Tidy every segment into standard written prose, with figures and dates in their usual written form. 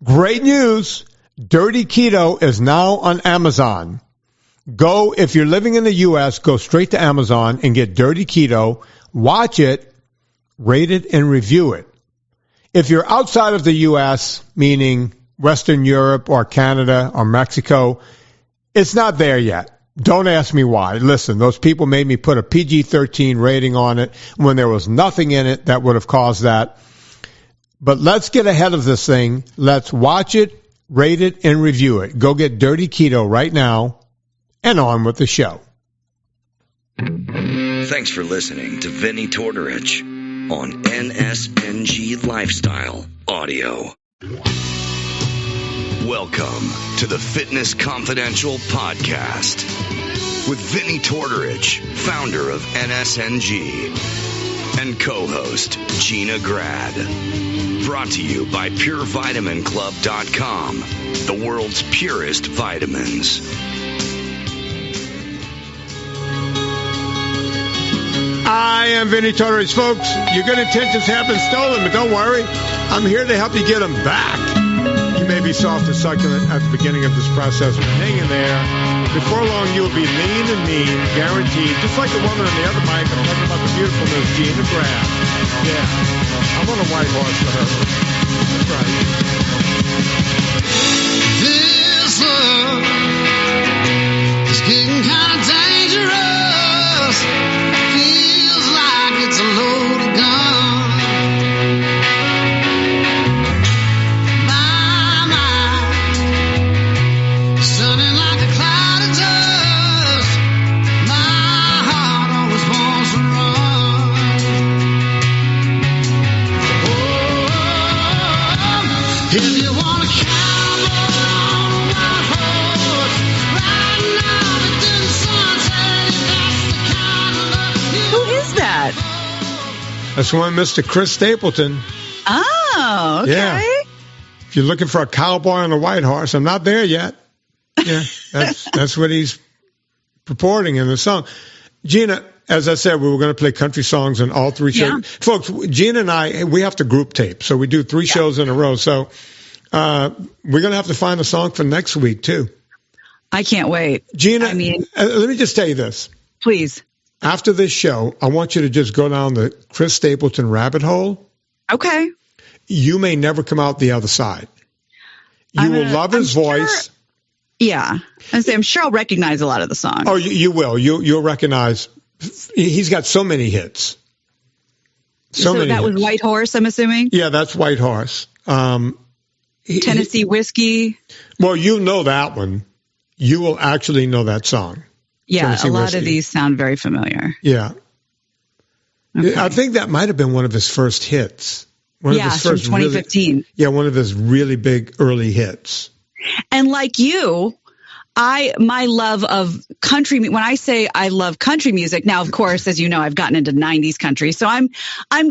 Great news. Dirty Keto is now on Amazon. If you're living in the U.S., go straight to Amazon and get Dirty Keto. Watch it, rate it, and review it. If you're outside of the U.S., meaning Western Europe or Canada or Mexico, it's not there yet. Don't ask me why. Listen, those people made me put a PG-13 rating on it when there was nothing in it that would have caused that. But let's get ahead of this thing. Let's watch it, rate it, and review it. Go get Dirty Keto right now, and on with the show. Thanks for listening to Vinnie Tortorich on NSNG Lifestyle Audio. Welcome to the Fitness Confidential Podcast with Vinnie Tortorich, founder of NSNG, and co-host Gina Grad. Brought to you by PureVitaminClub.com, the world's purest vitamins. I am Vinnie Tortorich, folks. Your good intentions have been stolen, but don't worry. I'm here to help you get them back. You may be soft and succulent at the beginning of this process, but hang in there. Before long, you'll be lean and mean, guaranteed. Just like the woman on the other mic, I'm talking about the beautiful Miss Gina Grad. Yeah, I'm on a white horse for her. That's right. This love is getting kind of dangerous. Feels like it's a loaded gun. My mind stunning like a cloud of dust. My heart always wants to run. Oh, if you want a cowboy on a white horse, riding out into the sunset, that's the kind of love you Who is that? That's one Mr. Chris Stapleton. Oh, okay. Yeah. If you're looking for a cowboy on a white horse, I'm not there yet. Yeah, that's what he's purporting in the song. Gina, as I said, we were going to play country songs in all three shows. Yeah. Folks, Gina and I, we have to group tape, so we do three shows in a row. So we're going to have to find a song for next week, too. I can't wait. Gina, I mean, let me just tell you this. please. After this show, I want you to just go down the Chris Stapleton rabbit hole. Okay. You may never come out the other side. You will love his voice. Yeah. I'm sure I'll recognize a lot of the songs. Oh, you will. You'll recognize. He's got so many hits. So many that hits. was White Horse, I'm assuming? Yeah, that's White Horse. Tennessee Whiskey. Well, you know that one. You will actually know that song. Yeah, Tennessee a lot Whiskey. of these sound very familiar. Yeah. Okay. I think that might have been one of his first hits. One of his from first 2015. one of his really big early hits. And like you, my love of country, when I say I love country music, now, of course, as you know, I've gotten into 90s country. So I'm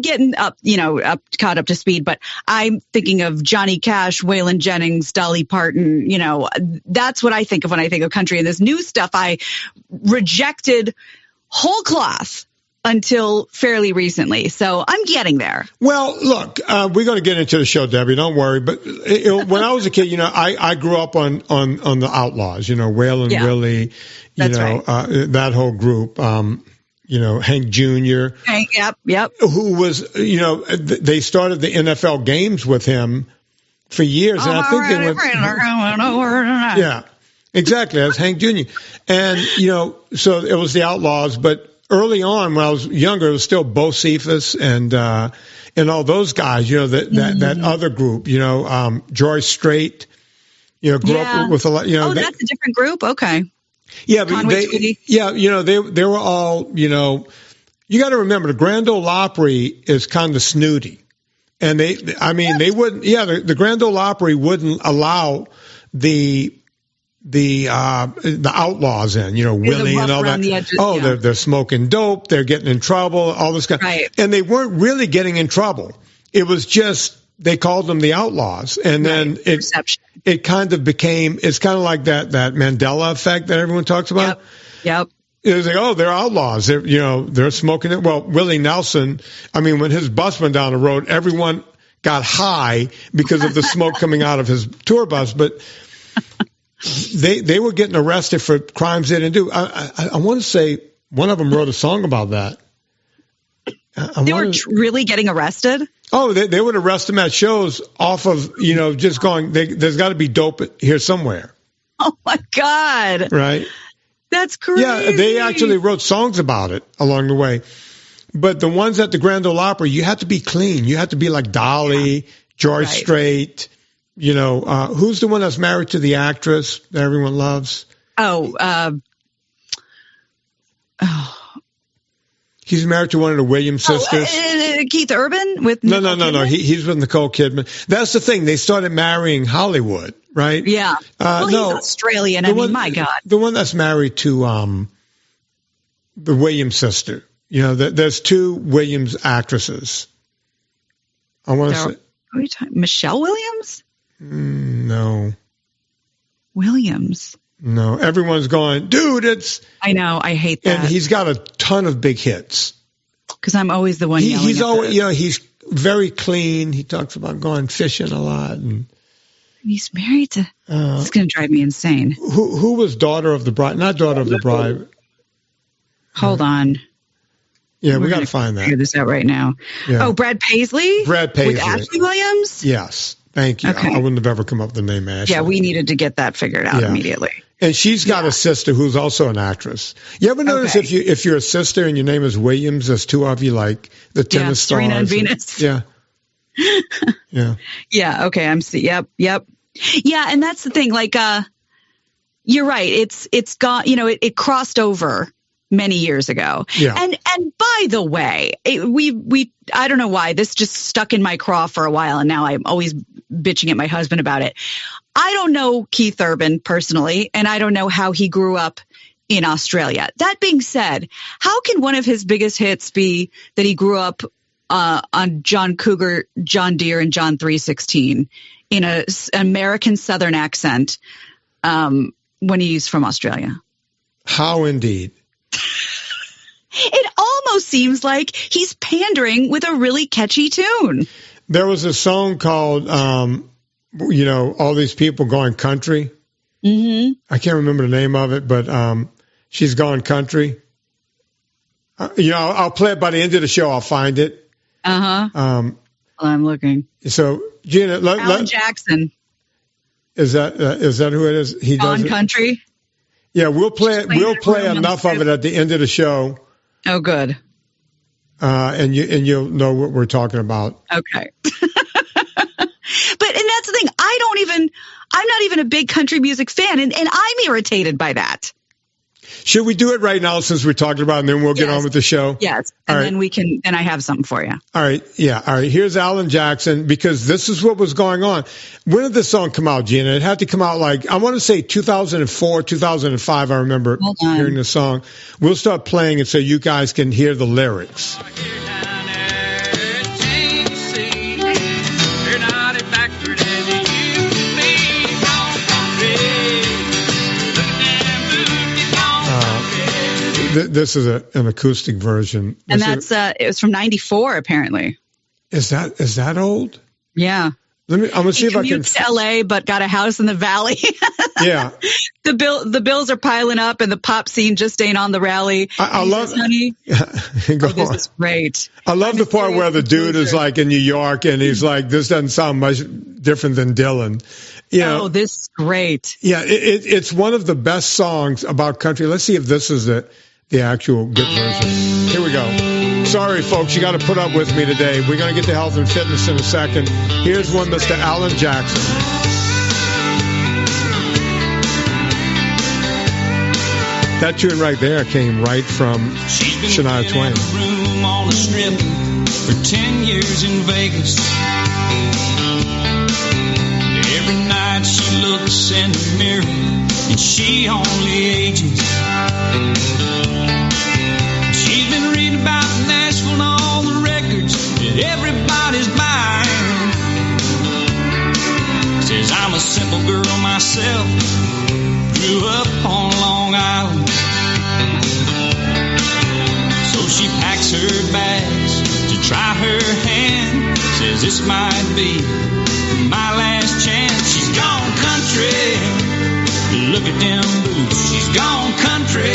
getting caught up to speed, but I'm thinking of Johnny Cash, Waylon Jennings, Dolly Parton, that's what I think of when I think of country. And this new stuff I rejected whole cloth until fairly recently. So I'm getting there. Well, look, we're going to get into the show, Debbie. Don't worry. But when I was a kid, I grew up on the Outlaws. Waylon Willie, Right. that whole group. Hank Jr. Hank, yep. Who was, they started the NFL games with him for years, and I think they went. Yeah, exactly. That's Hank Jr. And so it was the Outlaws, but early on, when I was younger, it was still Bo Cephas and all those guys. That other group. George Strait. Grew up with a lot. That's a different group. Okay. Yeah, but Conway Twitty. they were all. You got to remember the Grand Ole Opry is kind of snooty, and they wouldn't. Yeah, the Grand Ole Opry wouldn't allow the Outlaws in, Willie and all that. Edges, they're smoking dope. They're getting in trouble. All this kind. Right. And they weren't really getting in trouble. It was just they called them the Outlaws, and then it kind of became. It's kind of like that Mandela effect that everyone talks about. Yep. It was like, they're outlaws. They're smoking it. Well, Willie Nelson. I mean, when his bus went down the road, everyone got high because of the smoke coming out of his tour bus, but they were getting arrested for crimes they didn't do. I want to say one of them wrote a song about that. They were really getting arrested? Oh, they would arrest them at shows off of, just going, there's got to be dope here somewhere. Oh, my God. Right? That's crazy. Yeah, they actually wrote songs about it along the way. But the ones at the Grand Ole Opry, you had to be clean. You had to be like Dolly, George Strait. Who's the one that's married to the actress that everyone loves? He's married to one of the Williams sisters. Keith Urban with No. He's with Nicole Kidman. That's the thing. They started marrying Hollywood, right? Yeah. He's Australian. My God. The one that's married to the Williams sister. There's two Williams actresses. I want to say. Are we talking Michelle Williams? No. Williams. No, everyone's going, dude, it's... I know, I hate that. And he's got a ton of big hits. Because I'm always the one yelling he's at always, this. he's very clean. He talks about going fishing a lot. And he's married to... This is going to drive me insane. Who was Daughter of the Bride? Not Daughter of the Bride. Hold on. Yeah, we got to find that. Figure this out right now. Yeah. Oh, Brad Paisley? Brad Paisley. With Ashley Williams? Yes. Thank you. Okay. I wouldn't have ever come up with the name Ashley. Yeah, we needed to get that figured out immediately. And she's got a sister who's also an actress. You ever notice if you're a sister and your name is Williams, there's two of you, like the tennis stars? Serena and Venus. Yeah. Yeah. Yeah. Okay. I'm see. Yep. Yeah. And that's the thing. Like, you're right. It's gone, it crossed over many years ago. Yeah. And by the way, I don't know why this just stuck in my craw for a while. And now I'm always bitching at my husband about it. I don't know Keith Urban personally, and I don't know how he grew up in Australia. That being said, how can one of his biggest hits be that he grew up on John Cougar, John Deere, and John 3:16 in an American Southern accent when he's from Australia? How indeed? It almost seems like he's pandering with a really catchy tune. There was a song called, all these people going country. Mm-hmm. I can't remember the name of it, but she's gone country. I'll play it by the end of the show. I'll find it. Uh-huh. I'm looking. So, Gina, Alan Jackson. Is that who it is? He does country. Yeah, we'll play enough of it at the end of the show. Oh, good. And you'll know what we're talking about. Okay. And that's the thing. I'm not even a big country music fan, and I'm irritated by that. Should we do it right now since we're talking about it, and then we'll get on with the show? Yes. And then I have something for you. All right. Yeah. All right. Here's Alan Jackson, because this is what was going on. When did this song come out, Gina? It had to come out I want to say 2004, 2005. I remember hearing the song. We'll start playing it so you guys can hear the lyrics. This is an acoustic version. And it was from 94, apparently. Is that old? Yeah. I'm going to see if I can. To LA, but got a house in the valley. Yeah. The bills are piling up, and the pop scene just ain't on the rally. I love, honey. This is great. I love the part where the dude is like in New York, and he's like, "This doesn't sound much different than Dylan." This is great. Yeah, it's one of the best songs about country. Let's see if this is the actual good version. Here we go. Sorry, folks, you got to put up with me today. We're going to get to health and fitness in a second. Here's one, Mr. Alan Jackson. That tune right there came right from Shania Twain. Room on a strip for 10 years in Vegas. Every night she looks in the mirror and she only ages. She's been reading about Nashville and all the records that everybody's buying. Says I'm a simple girl myself, grew up on Long Island. So she packs her bags to try her hand. Says this might be my last chance. She's gone country. Look at them boots. She's gone country.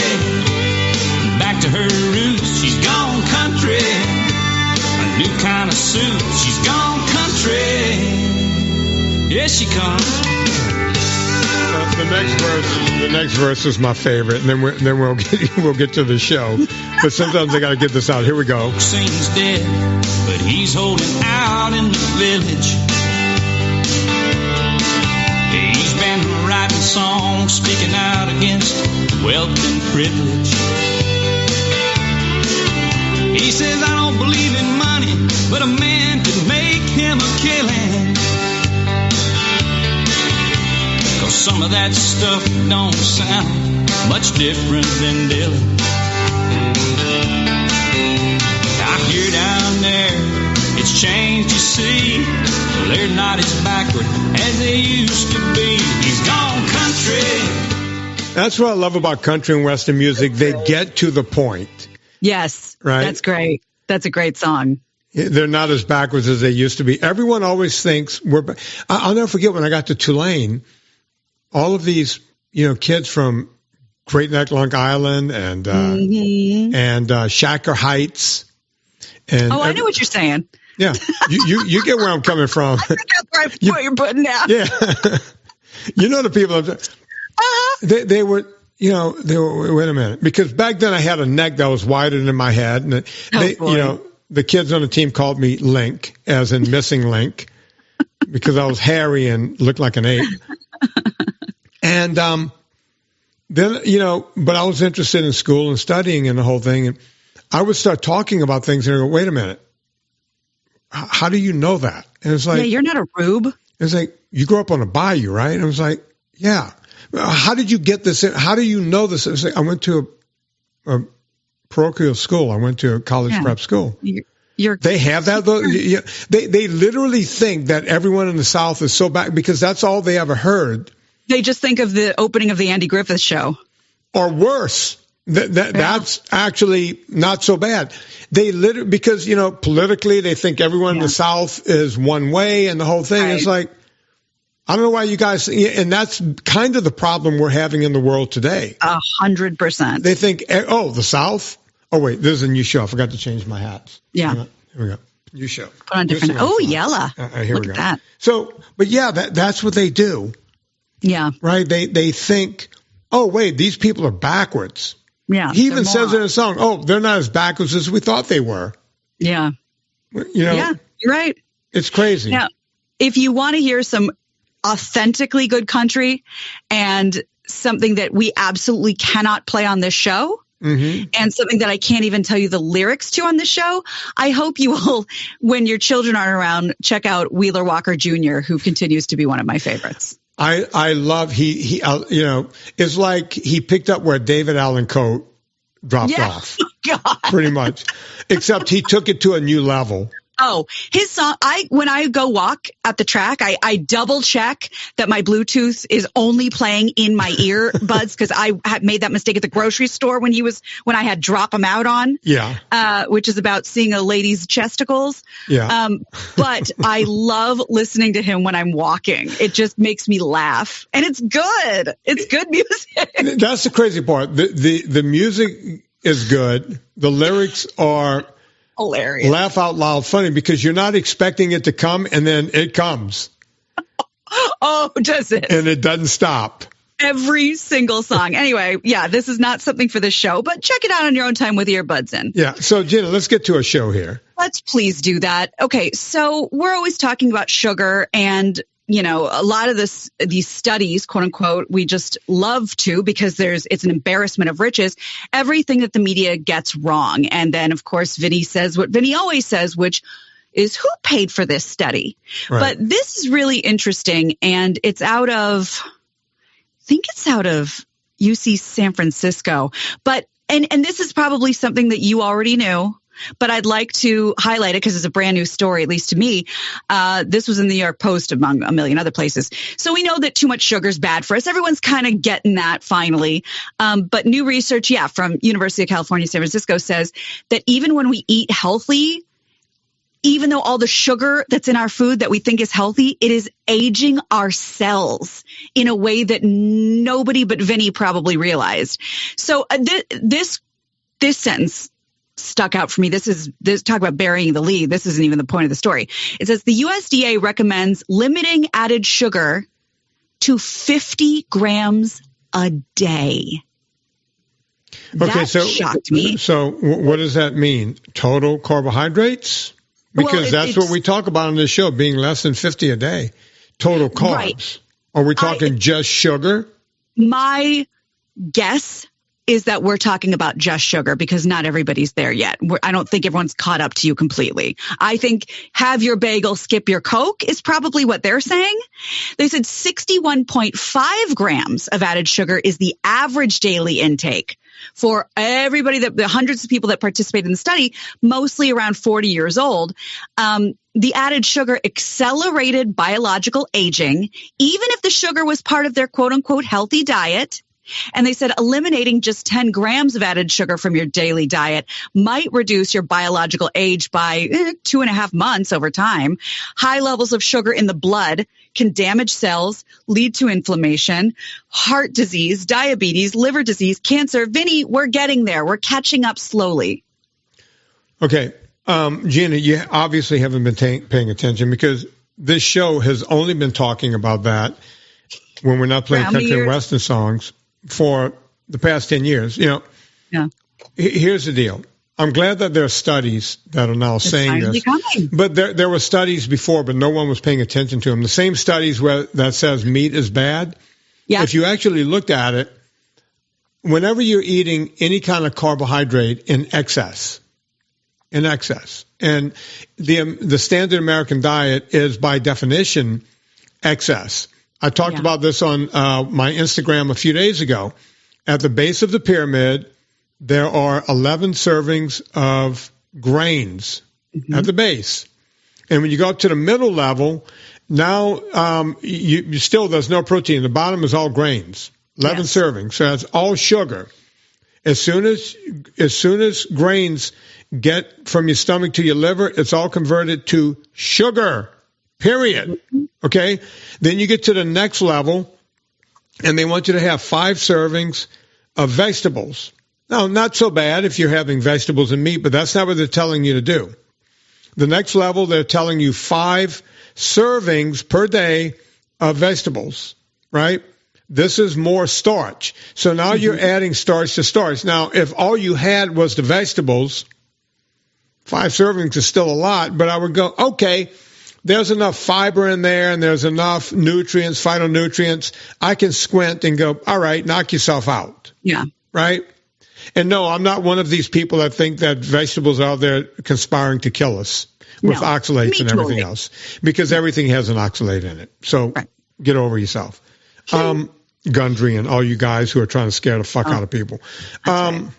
Back to her roots. She's gone country. A new kind of suit. She's gone country. Yes, she comes. The next verse is my favorite, and then we'll get to the show. But sometimes I got to get this out. Here we go. Seems dead, but he's holding out in the village. He's been writing songs, speaking out against wealth and privilege. He says, I don't believe in money, but a man could make him a killing. Cause some of that stuff don't sound much different than Dylan. I hear down there, it's changed, you see. They're not as backward as they used to be. He's gone country. That's what I love about country and western music. They get to the point. Yes. Right? That's great. That's a great song. They're not as backwards as they used to be. Everyone always thinks I'll never forget when I got to Tulane, all of these, kids from Great Neck, Long Island and Shaker Heights. And I know what you're saying. Yeah. You get where I'm coming from. I think that's right what you're putting down. Yeah. The people, they were, wait a minute. Because back then I had a neck that was wider than my head. And the kids on the team called me Link, as in missing link, because I was hairy and looked like an ape. And then, but I was interested in school and studying and the whole thing. And I would start talking about things and I go, wait a minute. How do you know that? And it's like, yeah, you're not a rube. It's like, you grew up on a bayou, right? And I was like, yeah. How did you get this in? How do you know this? It's like, I went to a parochial school. I went to a college prep school. They have that though. They literally think that everyone in the South is so back because that's all they ever heard. They just think of the opening of the Andy Griffith Show. Or worse. That's actually not so bad. They literally, because, politically they think everyone in the South is one way and the whole thing. Right. It's like, I don't know why you guys, and that's kind of the problem we're having in the world today. 100%. They think, the South? Oh, wait, this is a new show. I forgot to change my hats. Yeah. Here we go. New show. Put on different. Yella. Here Look we go. At that. So, but yeah, that's what they do. Yeah. Right? They think, oh, wait, these people are backwards. Yeah. He even says in a song, oh, they're not as backwards as we thought they were. Yeah. Yeah, you're right. It's crazy. Now, if you want to hear some authentically good country and something that we absolutely cannot play on this show, and something that I can't even tell you the lyrics to on the show, I hope you will, when your children aren't around, check out Wheeler Walker Jr., who continues to be one of my favorites. I love he it's like he picked up where David Allan Coe dropped off. God. Pretty much. Except he took it to a new level. Oh, his song, when I go walk at the track, I double check that my Bluetooth is only playing in my earbuds because I had made that mistake at the grocery store when I had drop them out on. Yeah. Which is about seeing a lady's chesticles. Yeah. But I love listening to him when I'm walking. It just makes me laugh. And it's good. It's good music. That's the crazy part. The music is good. The lyrics are hilarious. Laugh out loud funny because you're not expecting it to come and then it comes. Oh, does it? And it doesn't stop. Every single song. Anyway, yeah, this is not something for the show, but check it out on your own time with earbuds in. Yeah. So, Gina, let's get to a show here. Let's please do that. Okay. So we're always talking about sugar and a lot of these studies, quote unquote, we just love to because it's an embarrassment of riches, everything that the media gets wrong. And then, of course, Vinny says what Vinny always says, which is who paid for this study? Right. But this is really interesting. And it's out of UC San Francisco. But, and this is probably something that you already knew. But I'd like to highlight it because it's a brand new story, at least to me. This was in the New York Post among a million other places. So we know that too much sugar is bad for us. Everyone's kind of getting that finally. But new research, from University of California, San Francisco says that even when we eat healthy, even though all the sugar that's in our food that we think is healthy, it is aging our cells in a way that nobody but Vinny probably realized. So this sentence stuck out for me. This talk about burying the lead. This isn't even the point of the story. It says the USDA recommends limiting added sugar to 50 grams a day. Okay, That shocked me. So what does that mean? Total carbohydrates? Because that's what we talk about on this show, being less than 50 a day. Total carbs. Right. Are we talking just sugar? My guess is that we're talking about just sugar because not everybody's there yet. I don't think everyone's caught up to you completely. I think have your bagel, skip your Coke is probably what they're saying. They said 61.5 grams of added sugar is the average daily intake for everybody, the hundreds of people that participated in the study, mostly around 40 years old. The added sugar accelerated biological aging, even if the sugar was part of their quote unquote healthy diet. And they said eliminating just 10 grams of added sugar from your daily diet might reduce your biological age by 2.5 months over time. High levels of sugar in the blood can damage cells, lead to inflammation, heart disease, diabetes, liver disease, cancer. Vinny, we're getting there. We're catching up slowly. Okay. Gina, you obviously haven't been paying attention because this show has only been talking about that when we're not playing country and western songs for the past 10 years. You know, Here's the deal. I'm glad that there are studies that are now saying this. But there were studies before, but no one was paying attention to them. The same studies that says meat is bad. Yeah. If you actually looked at it, whenever you're eating any kind of carbohydrate in excess, and the standard American diet is by definition excess. I talked about this on my Instagram a few days ago. At the base of the pyramid, there are 11 servings of grains at the base. And when you go up to the middle level, now you still, there's no protein. The bottom is all grains, 11 servings. So that's all sugar. As soon as grains get from your stomach to your liver, it's all converted to sugar. Period. Okay? Then you get to the next level, and they want you to have 5 servings of vegetables. Now, not so bad if you're having vegetables and meat, but that's not what they're telling you to do. The next level, they're telling you 5 servings per day of vegetables, right? This is more starch. So now you're adding starch to starch. Now, if all you had was the vegetables, 5 servings is still a lot, but I would go, okay, there's enough fiber in there and there's enough nutrients, phytonutrients. I can squint and go, all right, knock yourself out. Yeah. Right? And no, I'm not one of these people that think that vegetables are out there conspiring to kill us with oxalates and everything else, because everything has an oxalate in it. So get over yourself. Gundry and all you guys who are trying to scare the fuck out of people. And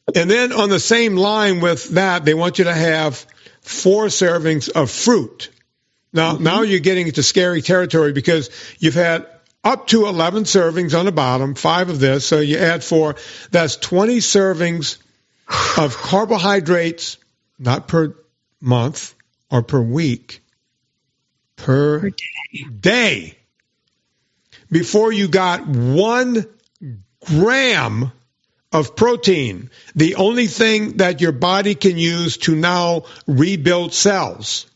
then on the same line with that, they want you to have 4 servings of fruit. Now you're getting into scary territory because you've had up to 11 servings on the bottom, 5 of this. So you add 4. That's 20 servings of carbohydrates, not per month or per week, per day. Before you got 1 gram of protein, the only thing that your body can use to now rebuild cells.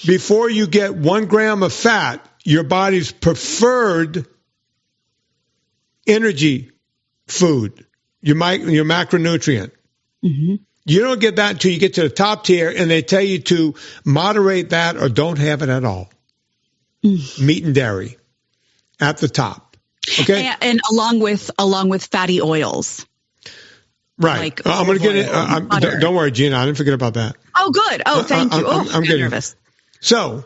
Before you get 1 gram of fat, your body's preferred energy food, your macronutrient. You don't get that until you get to the top tier, and they tell you to moderate that or don't have it at all. Meat and dairy at the top. Okay, and along with fatty oils. Right. Like I'm going to get it. Don't worry, Gina. I didn't forget about that. Oh, good. Oh, thank you. I'm getting nervous. So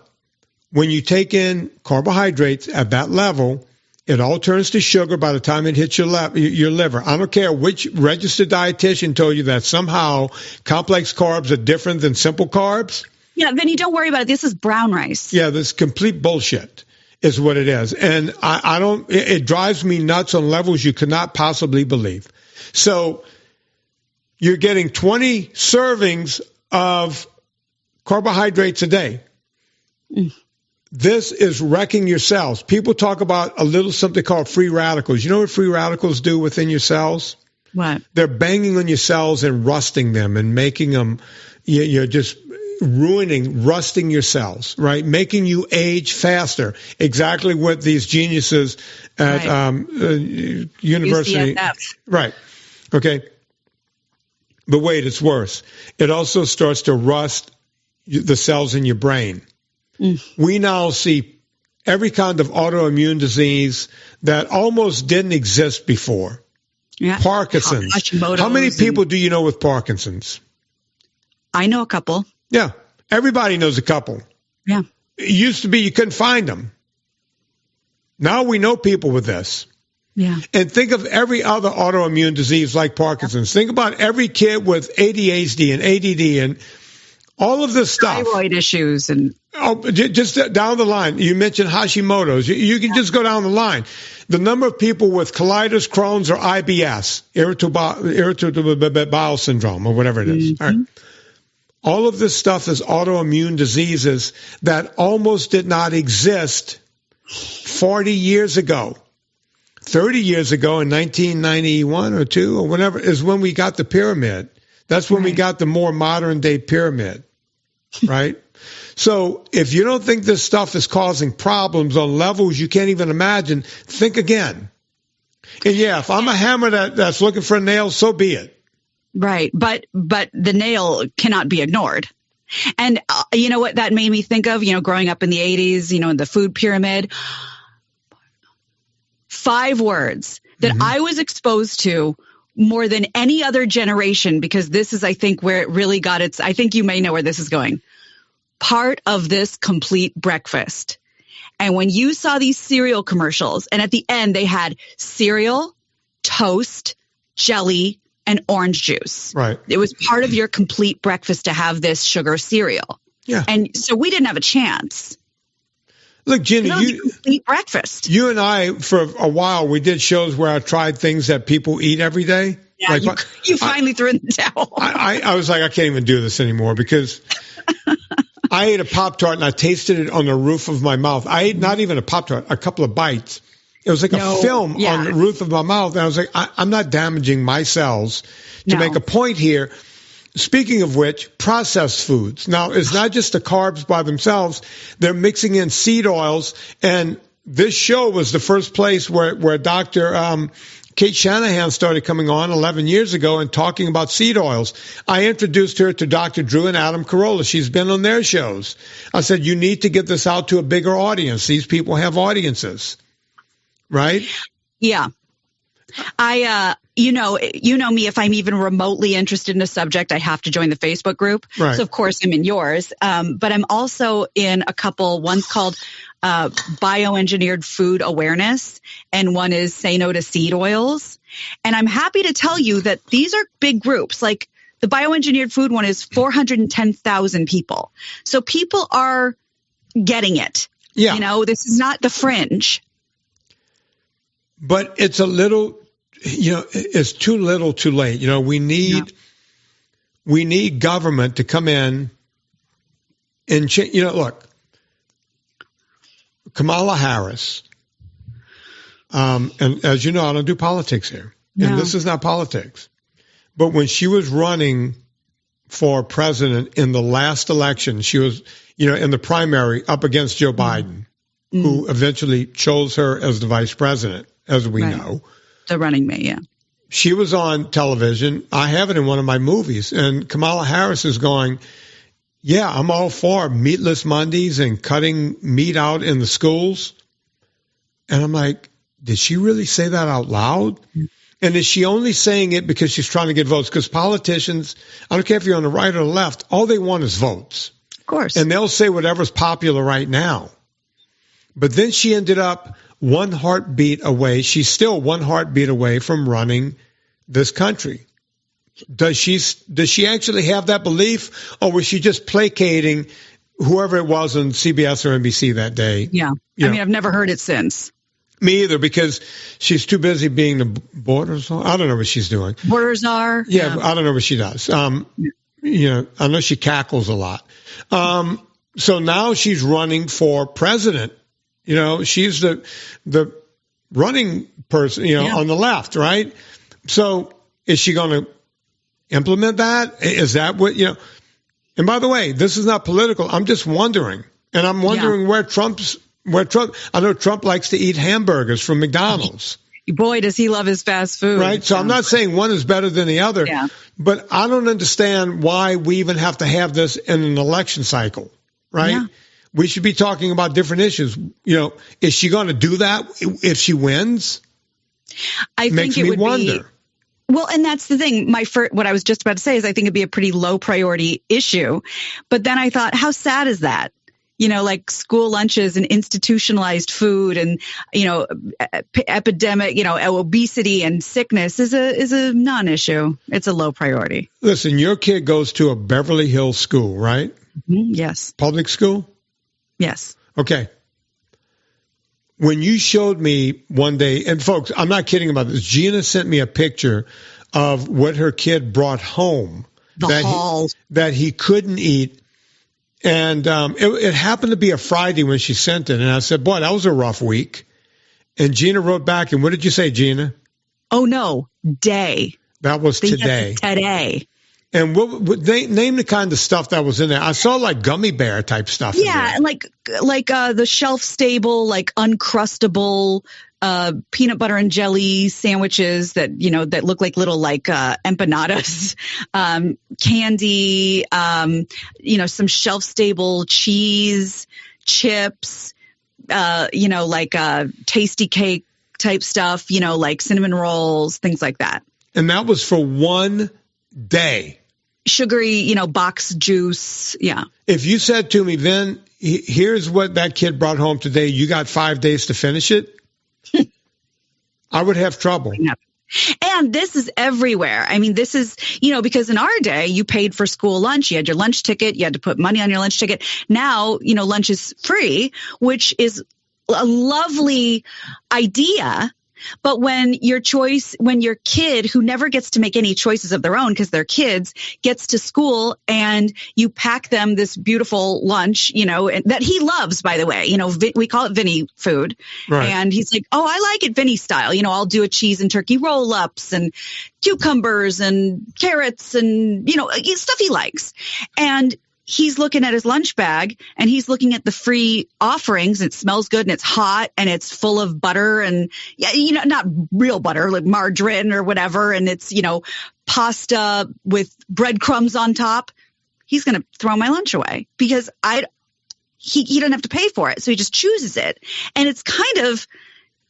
when you take in carbohydrates at that level, it all turns to sugar by the time it hits your liver. I don't care which registered dietitian told you that somehow complex carbs are different than simple carbs. Yeah, Vinny, don't worry about it. This is brown rice. Yeah, this complete bullshit is what it is. And it drives me nuts on levels you could not possibly believe. So you're getting 20 servings of carbohydrates a day. This is wrecking your cells. People talk about a little something called free radicals. You know what free radicals do within your cells? What? They're banging on your cells and rusting them and making them, you're just rusting your cells, right? Making you age faster. Exactly what these geniuses at university. UCSF. Right. Okay. But wait, it's worse. It also starts to rust the cells in your brain. We now see every kind of autoimmune disease that almost didn't exist before. Yeah. Parkinson's. Hashimoto's How many people do you know with Parkinson's? I know a couple. Yeah. Everybody knows a couple. Yeah. It used to be you couldn't find them. Now we know people with this. Yeah. And think of every other autoimmune disease like Parkinson's. Think about every kid with ADHD and ADD and all of this stuff. Thyroid issues and Just down the line. You mentioned Hashimoto's. You can just go down the line. The number of people with colitis, Crohn's, or IBS, irritable bowel syndrome, or whatever it is. All right. All of this stuff is autoimmune diseases that almost did not exist 40 years ago. 30 years ago in 1991 or 2 or whatever is when we got the pyramid. That's when we got the more modern day pyramid, right? So if you don't think this stuff is causing problems on levels you can't even imagine, think again. And yeah, if I'm a hammer that's looking for a nail, so be it. right. But the nail cannot be ignored. And you know what that made me think of? You know, growing up in the 80s, you know, in the food pyramid. 5 words that I was exposed to more than any other generation, because this is, I think, where it really got its, I think you may know where this is going. Part of this complete breakfast. And when you saw these cereal commercials, and at the end they had cereal, toast, jelly, and orange juice. Right. It was part of your complete breakfast to have this sugar cereal. Yeah. And so we didn't have a chance. Look, Gina, That was a complete breakfast. you and I, for a while, we did shows where I tried things that people eat every day. Yeah, Like, you finally threw in the towel. I was like, I can't even do this anymore because I ate a Pop-Tart and I tasted it on the roof of my mouth. I ate not even a Pop-Tart, a couple of bites. It was like a film on the roof of my mouth. And I was like, I'm not damaging my cells to make a point here. Speaking of which, processed foods. Now, it's not just the carbs by themselves. They're mixing in seed oils. And this show was the first place where Dr. Kate Shanahan started coming on 11 years ago and talking about seed oils. I introduced her to Dr. Drew and Adam Carolla. She's been on their shows. I said, you need to get this out to a bigger audience. These people have audiences, right? Yeah. You know me, if I'm even remotely interested in a subject, I have to join the Facebook group. Right. So of course I'm in yours. But I'm also in a couple, one's called Bioengineered Food Awareness, and one is Say No to Seed Oils. And I'm happy to tell you that these are big groups. Like the Bioengineered Food one is 410,000 people. So people are getting it. Yeah. You know, this is not the fringe. But it's a little, it's too little too late. We need government to come in and change. Look, Kamala Harris, and as you know, I don't do politics here. And this is not politics. But when she was running for president in the last election, she was, in the primary up against Joe Biden, who eventually chose her as the vice president, as we know. The running mate, yeah. She was on television. I have it in one of my movies. And Kamala Harris is going, yeah, I'm all for meatless Mondays and cutting meat out in the schools. And I'm like, did she really say that out loud? And is she only saying it because she's trying to get votes? Because politicians, I don't care if you're on the right or the left, all they want is votes. Of course. And they'll say whatever's popular right now. But then she ended up one heartbeat away. She's still one heartbeat away from running this country. Does she actually have that belief, or was she just placating whoever it was on CBS or NBC that day? Yeah. I mean, I've never heard it since. Me either, because she's too busy being the border czar. I don't know what she's doing. Border czar. Yeah, I don't know what she does. I know she cackles a lot. So now she's running for president. She's the running person, on the left, right? So is she going to implement that? Is that what, and by the way, this is not political. I'm just wondering. And I'm wondering where Trump, I know Trump likes to eat hamburgers from McDonald's. Boy, does he love his fast food. Right. So I'm not saying one is better than the other, but I don't understand why we even have to have this in an election cycle, right? Yeah. We should be talking about different issues. Is she going to do that if she wins? I think it would wonder. Well, and that's the thing. What I was just about to say is I think it'd be a pretty low priority issue. But then I thought, how sad is that? Like school lunches and institutionalized food and, epidemic, obesity and sickness is a non-issue. It's a low priority. Listen, your kid goes to a Beverly Hills school, right? Mm-hmm. Yes. Public school? Yes. Okay. When you showed me one day, and folks, I'm not kidding about this. Gina sent me a picture of what her kid brought home that he couldn't eat. And it happened to be a Friday when she sent it. And I said, boy, that was a rough week. And Gina wrote back. And what did you say, Gina? Oh, no. Day. That was today. Today. And what they name the kind of stuff that was in there? I saw like gummy bear type stuff. Yeah, like the shelf stable, like Uncrustable peanut butter and jelly sandwiches that that look like little like empanadas, candy, some shelf stable cheese, chips, like tasty cake type stuff, like cinnamon rolls, things like that. And that was for one day. Sugary, box juice. Yeah. If you said to me, Vin, here's what that kid brought home today, you got 5 days to finish it, I would have trouble. And this is everywhere. I mean, this is, because in our day, you paid for school lunch. You had your lunch ticket. You had to put money on your lunch ticket. Now, lunch is free, which is a lovely idea. But when your kid who never gets to make any choices of their own because they're kids gets to school and you pack them this beautiful lunch, that he loves, by the way, we call it Vinny food. Right. And he's like, oh, I like it Vinny style. I'll do a cheese and turkey roll ups and cucumbers and carrots and, stuff he likes. And he's looking at his lunch bag and he's looking at the free offerings. It smells good and it's hot and it's full of butter and, not real butter, like margarine or whatever. And it's, pasta with breadcrumbs on top. He's going to throw my lunch away because he doesn't have to pay for it. So he just chooses it. And it's kind of,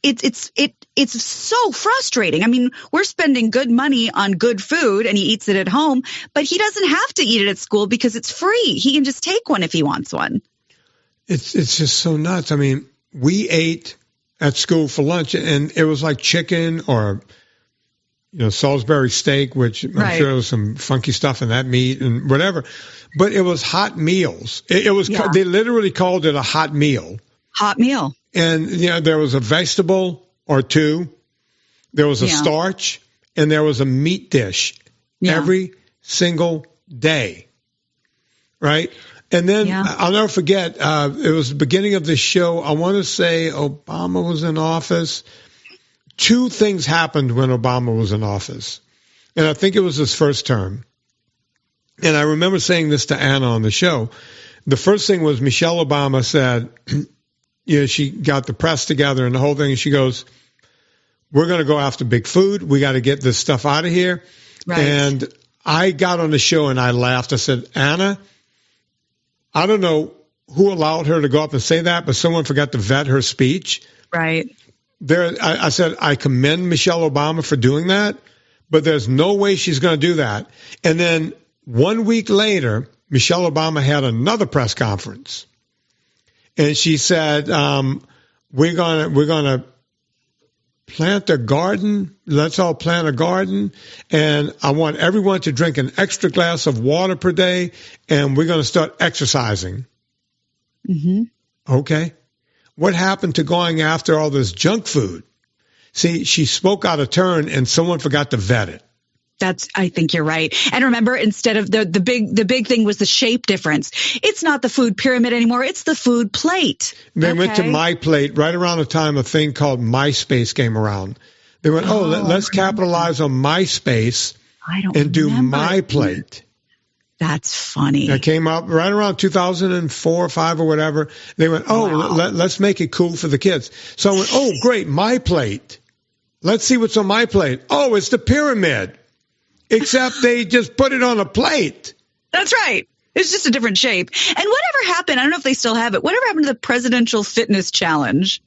it's so frustrating. I mean, we're spending good money on good food and he eats it at home, but he doesn't have to eat it at school because it's free. He can just take one if he wants one. It's just so nuts. I mean, we ate at school for lunch and it was like chicken or, Salisbury steak, which I'm sure there was some funky stuff in that meat and whatever, but it was hot meals. They literally called it a hot meal. Hot meal. And, there was a vegetable or two, there was a starch, and there was a meat dish every single day, right? And then I'll never forget, it was the beginning of the show. I want to say Obama was in office. Two things happened when Obama was in office, and I think it was his first term. And I remember saying this to Anna on the show. The first thing was Michelle Obama said, she got the press together and the whole thing. And she goes, we're going to go after big food. We got to get this stuff out of here. Right. And I got on the show and I laughed. I said, Anna, I don't know who allowed her to go up and say that, but someone forgot to vet her speech. Right. I said, I commend Michelle Obama for doing that, but there's no way she's going to do that. And then 1 week later, Michelle Obama had another press conference. And she said, we're gonna plant a garden. Let's all plant a garden. And I want everyone to drink an extra glass of water per day. And we're going to start exercising. Mm-hmm. Okay. What happened to going after all this junk food? See, she spoke out of turn and someone forgot to vet it. I think you're right. And remember, instead of the big thing was the shape difference. It's not the food pyramid anymore. It's the food plate. They went to My Plate right around the time a thing called MySpace came around. They went, let's capitalize on MySpace and do My Plate. That's funny. That came up right around 2004 or 5 or whatever. They went, let's make it cool for the kids. So I went, great, My Plate. Let's see what's on My Plate. Oh, it's the pyramid. Except they just put it on a plate. That's right. It's just a different shape. And whatever happened, I don't know if they still have it, whatever happened to the Presidential Fitness Challenge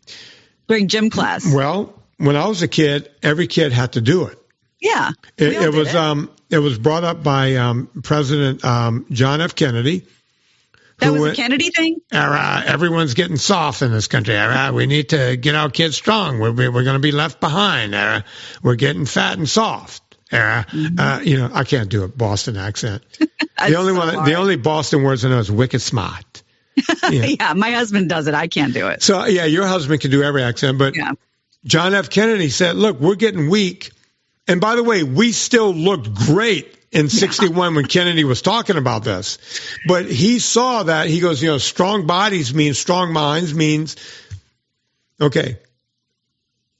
during gym class? Well, when I was a kid, every kid had to do it. Yeah. It was brought up by President John F. Kennedy. That was a Kennedy thing? Everyone's getting soft in this country. We need to get our kids strong. We're going to be left behind. We're getting fat and soft. I can't do a Boston accent. The only Boston words I know is wicked smart. Yeah, my husband does it. I can't do it. So, your husband can do every accent. But John F. Kennedy said, look, we're getting weak. And by the way, we still looked great in 61 when Kennedy was talking about this. But he saw that. He goes, strong bodies means strong minds means, okay.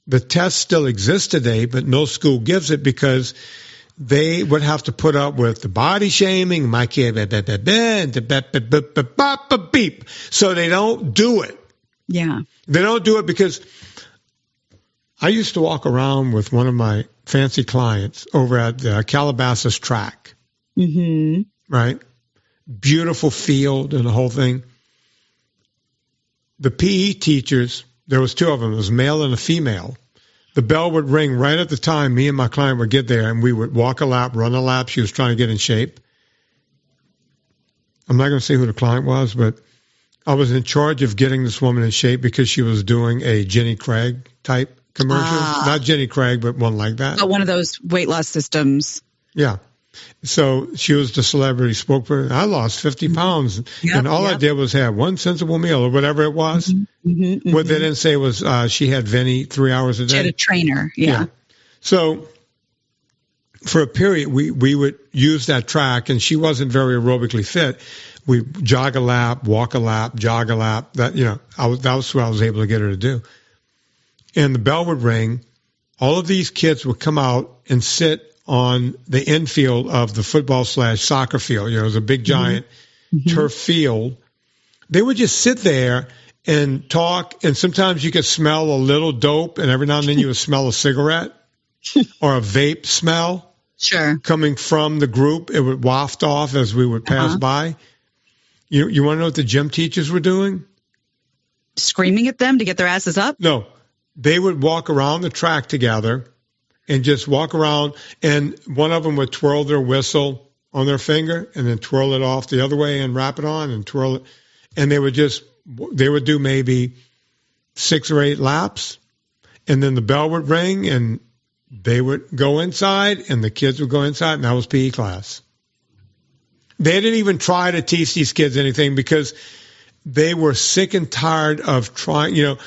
The test still exists today, but no school gives it because they would have to put up with the body shaming, my kid, beep. So they don't do it. Yeah. They don't do it because I used to walk around with one of my fancy clients over at Calabasas track. Mm-hmm. Right? Beautiful field and the whole thing. The PE teachers, there was 2 of them. It was a male and a female. The bell would ring right at the time me and my client would get there, and we would walk a lap, run a lap. She was trying to get in shape. I'm not going to say who the client was, but I was in charge of getting this woman in shape because she was doing a Jenny Craig type commercial. Not Jenny Craig, but one like that. One of those weight loss systems. Yeah. So she was the celebrity spokesperson. I lost 50 pounds, and all I did was have one sensible meal or whatever it was. What they didn't say was she had Vinny 3 hours a day. She had a trainer, yeah. So for a period, we would use that track, and she wasn't very aerobically fit. We jog a lap, walk a lap, jog a lap. That was what I was able to get her to do. And the bell would ring. All of these kids would come out and sit on the infield of the football/soccer field. It was a big giant turf field. They would just sit there and talk, and sometimes you could smell a little dope, and every now and then you would smell a cigarette or a vape smell coming from the group. It would waft off as we would pass by. You want to know what the gym teachers were doing? Screaming at them to get their asses up? No. They would walk around the track together and just walk around, and one of them would twirl their whistle on their finger and then twirl it off the other way and wrap it on and twirl it. And they would do maybe 6 or 8 laps, and then the bell would ring, and they would go inside, and the kids would go inside, and that was PE class. They didn't even try to teach these kids anything because they were sick and tired of trying, they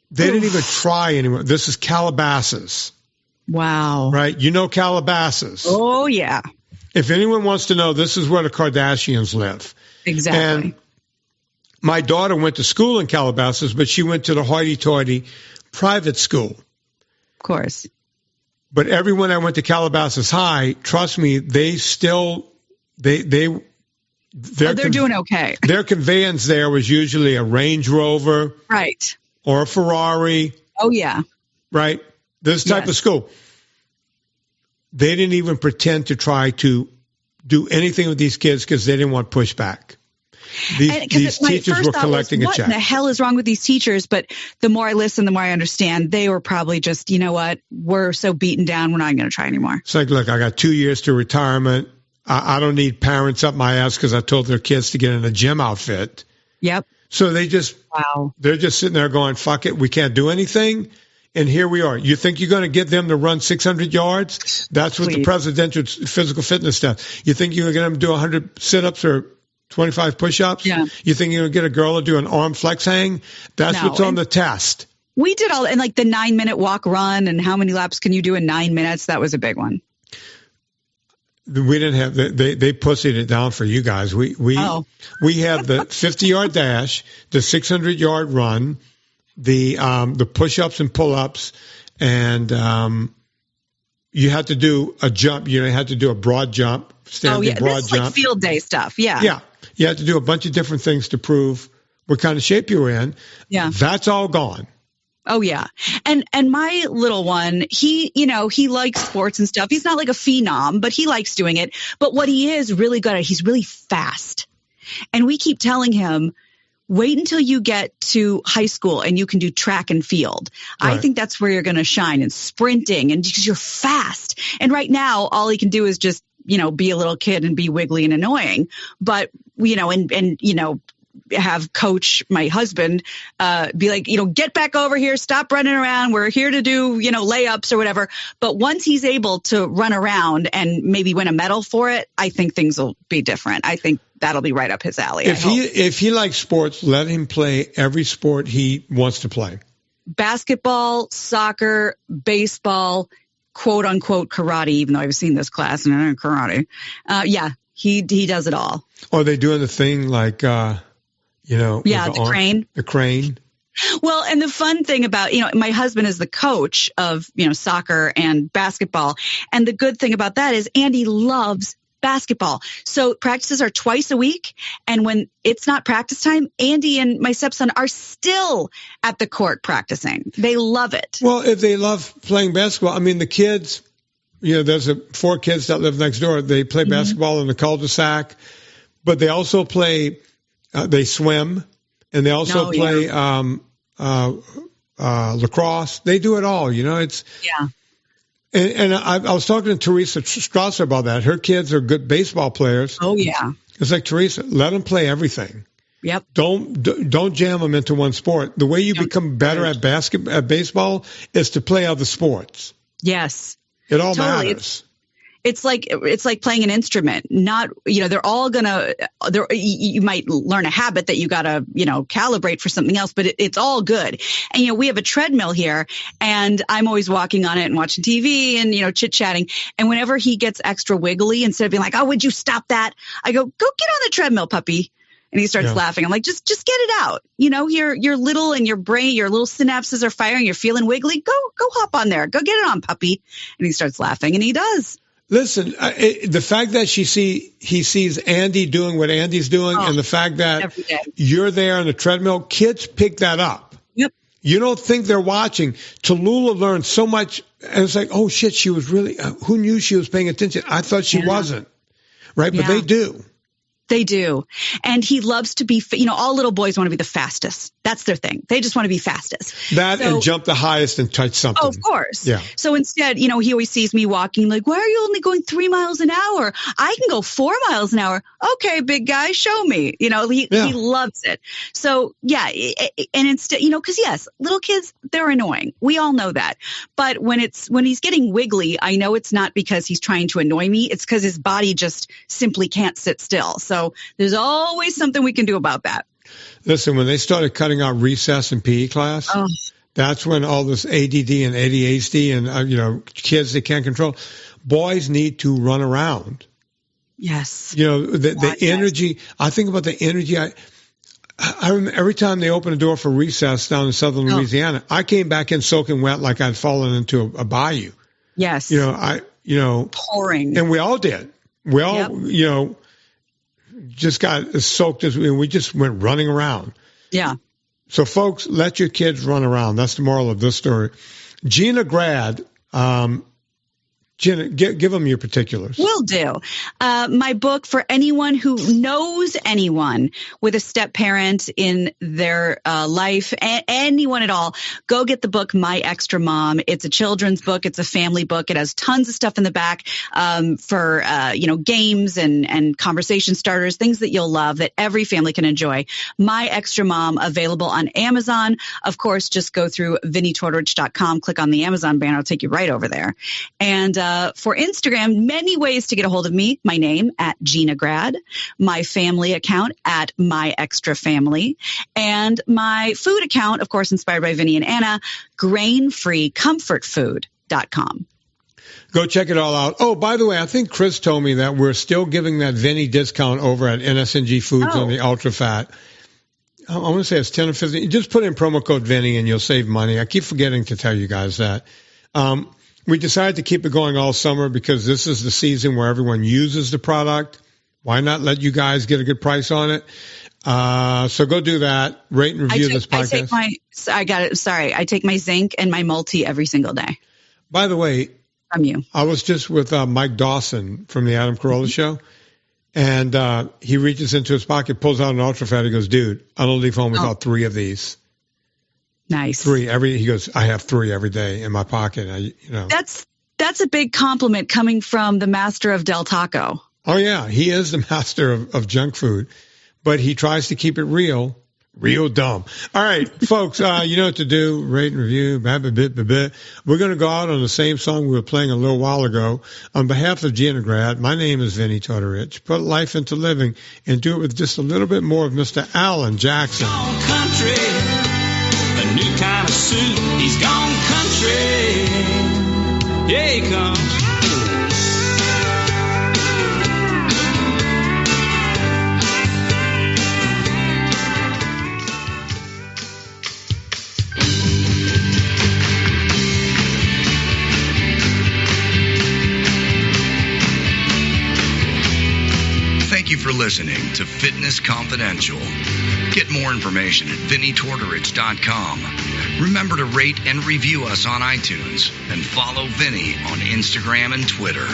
didn't even try anymore. This is Calabasas. Wow. Right? Calabasas. Oh, yeah. If anyone wants to know, this is where the Kardashians live. Exactly. And my daughter went to school in Calabasas, but she went to the hoity-toity private school. Of course. But everyone that went to Calabasas High, trust me, they're doing okay. Their conveyance there was usually a Range Rover. Right. Or a Ferrari. Oh, yeah. Right? This type of school. They didn't even pretend to try to do anything with these kids because they didn't want pushback. These teachers were collecting a check. What in the hell is wrong with these teachers? But the more I listen, the more I understand. They were probably just, you know what? We're so beaten down. We're not going to try anymore. It's like, look, I got 2 years to retirement. I don't need parents up my ass because I told their kids to get in a gym outfit. Yep. So they're just sitting there going, fuck it. We can't do anything. And here we are. You think you're going to get them to run 600 yards? That's what the presidential physical fitness does. You think you're going to get them to do 100 sit-ups or 25 push-ups? Yeah. You think you're going to get a girl to do an arm flex hang? That's what's on the test. We did all, and like the 9-minute walk run and how many laps can you do in 9 minutes? That was a big one. We didn't have they pussied it down for you guys. We Oh. we had the 50-yard dash, the 600-yard run, the push-ups and pull-ups, and you had to do a jump. You had to do a broad jump, standing broad this is jump. like field day stuff. Yeah. Yeah, you had to do a bunch of different things to prove what kind of shape you were in. Yeah. That's all gone. Oh yeah. And my little one, he likes sports and stuff. He's not like a phenom, but he likes doing it. But what he is really good at, he's really fast. And we keep telling him, wait until you get to high school and you can do track and field. Right. I think that's where you're going to shine, and sprinting, and because you're fast. And right now, all he can do is just, be a little kid and be wiggly and annoying. But, have coach, my husband, be like, get back over here, stop running around. We're here to do, layups or whatever. But once he's able to run around and maybe win a medal for it, I think things will be different. I think that'll be right up his alley. If he likes sports, let him play every sport he wants to play. Basketball, soccer, baseball, quote unquote karate, even though I've seen this class and I don't know karate. He does it all. Are they doing the thing like, the crane. The crane. Well, and the fun thing about, my husband is the coach of, soccer and basketball. And the good thing about that is Andy loves basketball. So practices are twice a week. And when it's not practice time, Andy and my stepson are still at the court practicing. They love it. Well, if they love playing basketball, I mean, the kids, there's 4 kids that live next door. They play basketball in the cul-de-sac, but they also play, they swim, and they also play lacrosse. They do it all, it's. Yeah. And I was talking to Teresa Strasser about that. Her kids are good baseball players. Oh, yeah. It's like, Teresa, let them play everything. Yep. Don't jam them into one sport. The way you become better at baseball is to play other sports. Yes. It all matters. It's like playing an instrument. Not, they're all you might learn a habit that you got to, calibrate for something else, but it's all good. And, we have a treadmill here, and I'm always walking on it and watching TV and, chit chatting. And whenever he gets extra wiggly, instead of being like, oh, would you stop that? I go get on the treadmill, puppy. And he starts laughing. I'm like, just get it out. You're little, and your brain, your little synapses are firing. You're feeling wiggly. Go hop on there. Go get it on, puppy. And he starts laughing, and he does. Listen, the fact that he sees Andy doing what Andy's doing, and the fact that you're there on the treadmill, kids pick that up. Yep. You don't think they're watching. Tallulah learned so much, and it's like, oh shit, she was really. Who knew she was paying attention? I thought she wasn't. Right, but they do. They do. And he loves to be, all little boys want to be the fastest. That's their thing. They just want to be fastest. And jump the highest and touch something. Oh, of course. Yeah. So instead, he always sees me walking like, why are you only going 3 miles an hour? I can go 4 miles an hour. Okay, big guy, show me. He loves it. So yeah. And instead, because yes, little kids, they're annoying. We all know that. But when he's getting wiggly, I know it's not because he's trying to annoy me. It's because his body just simply can't sit still. So there's always something we can do about that. Listen, when they started cutting out recess in PE class, that's when all this ADD and ADHD and, kids they can't control. Boys need to run around. Yes. The energy. I think about the energy. I remember every time they opened a door for recess down in southern Louisiana, I came back in soaking wet like I'd fallen into a bayou. Yes. Pouring. And we all did. We all, just got as soaked as we just went running around. Yeah. So, folks, let your kids run around. That's the moral of this story. Gina Grad, Gina, give them your particulars. Will do. My book for anyone who knows anyone with a step parent in their life, anyone at all, go get the book, My Extra Mom. It's a children's book. It's a family book. It has tons of stuff in the back for, games and conversation starters, things that you'll love that every family can enjoy. My Extra Mom, available on Amazon. Of course, just go through VinnieTortorich.com, click on the Amazon banner. It'll take you right over there. And for Instagram, many ways to get a hold of me. My name at Gina Grad, my family account at My Extra Family, and my food account, of course, inspired by Vinnie and Anna, grain-free comfortfood.com. Go check it all out. Oh, by the way, I think Chris told me that we're still giving that Vinny discount over at NSNG Foods on the Ultra Fat. I want to say it's 10 or 15. Just put in promo code Vinny and you'll save money. I keep forgetting to tell you guys that. We decided to keep it going all summer because this is the season where everyone uses the product. Why not let you guys get a good price on it? So go do that. Rate and review this podcast. I take my zinc and my multi every single day. By the way, from you. I was just with Mike Dawson from the Adam Carolla show, and he reaches into his pocket, pulls out an Ultra Fat. He goes, dude, I don't leave home without 3 of these. Nice. 3 he goes, I have 3 every day in my pocket. That's a big compliment coming from the master of Del Taco. Oh yeah, he is the master of junk food, but he tries to keep it real dumb. All right, folks, you know what to do. Rate and review. We're going to go out on the same song we were playing a little while ago. On behalf of Gina Grad, my name is Vinny Tortorich. Put life into living and do it with just a little bit more of Mr. Alan Jackson. Gone country, a new kind of suit. He's gone country. Yeah, he comes. Thank you for listening to Fitness Confidential. Get more information at VinnyTortorich.com. Remember to rate and review us on iTunes and follow Vinny on Instagram and Twitter.